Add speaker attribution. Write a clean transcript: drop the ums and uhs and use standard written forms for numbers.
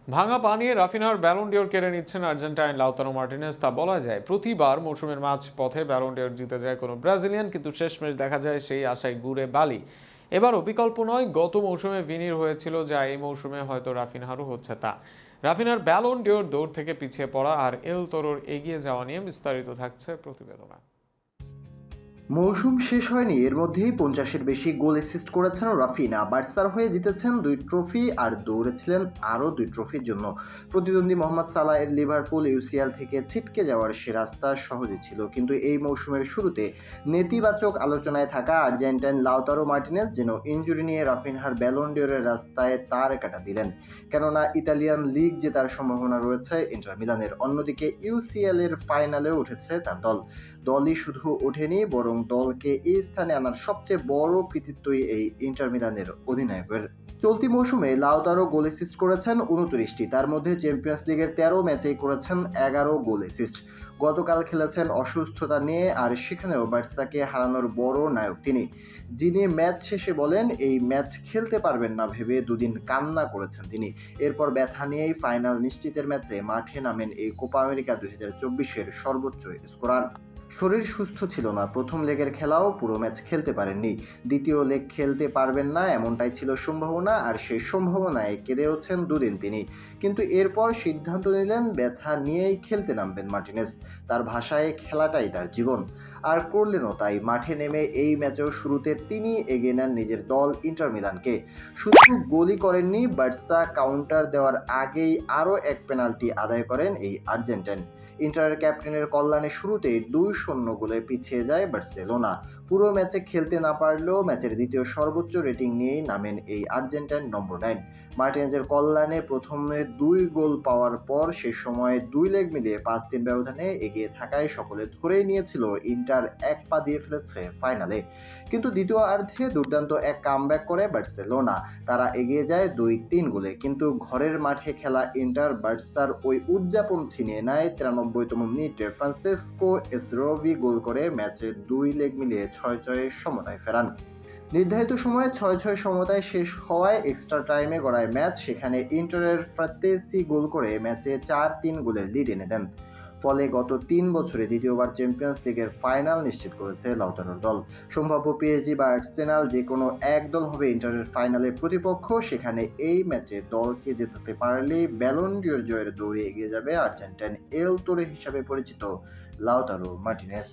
Speaker 1: ভাঙা পা নিয়ে রাফিনার ব্যালন ডিওর কেড়ে নিচ্ছেন আর্জেন্টাইন লাউতারো মার্টিনেজ, তা বলা যায়। প্রতিবার মৌসুমের মাঝ পথে ব্যালন ডিওর জিতে যায় কোনো ব্রাজিলিয়ান, কিন্তু শেষমেশ দেখা যায় সেই আশায় গুড়ে বালি। এবারও বিকল্প নয়, গত মৌসুমে ভিনির হয়েছিল যা এই মৌসুমে হয়তো রাফিনহারও হচ্ছে তা। রাফিনার ব্যালন ডিওর দৌড় থেকে পিছিয়ে পড়া আর এল তোরোর এগিয়ে যাওয়া নিয়ে বিস্তারিত থাকছে প্রতিবেদনে।
Speaker 2: মৌসুম শেষ হয়নি, এর মধ্যেই 50-এর বেশি গোল অ্যাসিস্ট করেছেন রাফিনা। বার্সার হয়ে জিতেছেন 2 ট্রফি আর দৌড়েছিলেন আরও 2 ট্রফির জন্য। প্রতিদ্বন্দ্বী মোহাম্মদ সালাহ এর লিভারপুল ইউসিএল থেকে ছিটকে যাওয়ার সে রাস্তা সহজই ছিল, কিন্তু এই মৌসুমের শুরুতে নেতিবাচক আলোচনায় থাকা আর্জেন্টাইন লাউতারো মার্টিনেজ যেন ইনজুরি নিয়ে রাফিনহার ব্যালন ডিওরের রাস্তায় তার কাটা দিলেন। কেননা ইতালিয়ান লিগ জেতার সম্ভাবনা রয়েছে ইন্টার মিলানের। অন্যদিকে ইউসিএল এর ফাইনালেও উঠেছে তার দলই শুধু ওঠেনি, বরং দলকে এই স্থানে আনার সবচেয়ে বড় কৃতিত্বই এই ইন্টার মিলানের অধিনায়কের। চলতি মৌসুমে লাউতারো গোল অ্যাসিস্ট করেছেন 29টি, তার মধ্যে চ্যাম্পিয়ন্স লিগের 13 ম্যাচেই করেছেন 11 গোল অ্যাসিস্ট। গতকাল খেলেছেন অসুস্থতা নিয়ে, আর সেখানেও বার্সাকে হারানোর বড় নায়ক তিনি, যিনি ম্যাচ শেষে বলেন এই ম্যাচ খেলতে পারবেন না ভেবে দুদিন কান্না করেছেন তিনি। এরপর ব্যথা নিয়েই ফাইনাল নিশ্চিতের ম্যাচে মাঠে নামেন এই কোপা আমেরিকা 2024-এর সর্বোচ্চ স্কোরার। শরীর সুস্থ ছিল না, প্রথম লেগের খেলাও পুরো ম্যাচ খেলতে পারেননি, দ্বিতীয় লেগ খেলতে পারবেন না এমনটাই ছিল সম্ভাবনা, আর সেই সম্ভাবনায় কেঁদেওছেন দুদিন তিনি। কিন্তু এরপর সিদ্ধান্ত নিলেন ব্যথা নিয়েই খেলতে নামবেন মার্টিনেজ। তার ভাষায় খেলাটাই তার জীবন, আর করলেনও তাই। মাঠে নেমে এই ম্যাচেও শুরুতে তিনি এগিয়ে নেন নিজের দল ইন্টার মিলানকে। শুধু গোলই করেননি, বার্সা কাউন্টার দেওয়ার আগেই আরও এক পেনাল্টি আদায় করেন এই আর্জেন্টাইন। ইন্টারের ক্যাপ্টেনের কল্যাণে শুরুতে 2-0 গোলে পিছিয়ে যায় বার্সেলোনা। পুরো ম্যাচে খেলতে না পারলেও ম্যাচের দ্বিতীয় সর্বোচ্চ রেটিং নিয়েই নামেন এই আর্জেন্টাইন নম্বর 9। মার্টিনেজের কল্যাণে প্রথমে 2 গোল পাওয়ার পর শেষ সময়ে 2 লেগ মিলিয়ে 5-3 ব্যবধানে এগিয়ে থাকায় সকলে ধরেই নিয়েছিল ইন্টার এক পা দিয়ে ফেলেছে ফাইনালে। কিন্তু দ্বিতীয়ার্ধে দুর্দান্ত এক কামব্যাক করে বার্সেলোনা। তারা এগিয়ে যায় 2-3 গোলে, কিন্তু ঘরের মাঠে খেলা ইন্টার বার্সার ওই উদযাপন ছিনিয়ে নেয়। 93তম মিনিটে ফ্রান্সেসকো এসরোভি গোল করে ম্যাচে 2 লেগ মিলিয়ে 6-6 সমতায় ফেরান। নির্ধারিত সময়ে 6-6 সমতায় শেষ হওয়ায় এক্সট্রা টাইমে গড়ায় ম্যাচ, সেখানে ইন্টারের ফ্রাত্তেসি গোল করে ম্যাচে 4-3 গোলের লিড এনে দেন। ফলে গত 3 বছরে দ্বিতীয়বার চ্যাম্পিয়ন্স লিগের ফাইনাল নিশ্চিত করেছে লাউতারোর দল। সম্ভাব্য পিএসজি বা আর্সেনাল যে কোনো এক দল হবে ইন্টারের ফাইনালের প্রতিপক্ষ। সেখানে এই ম্যাচে দলকে জেতাতে পারলেই ব্যালন ডিওর জয়ের দৌড়ে এগিয়ে যাবে আর্জেন্টাইন এল তোরে হিসাবে পরিচিত লাউতারো মার্টিনেজ।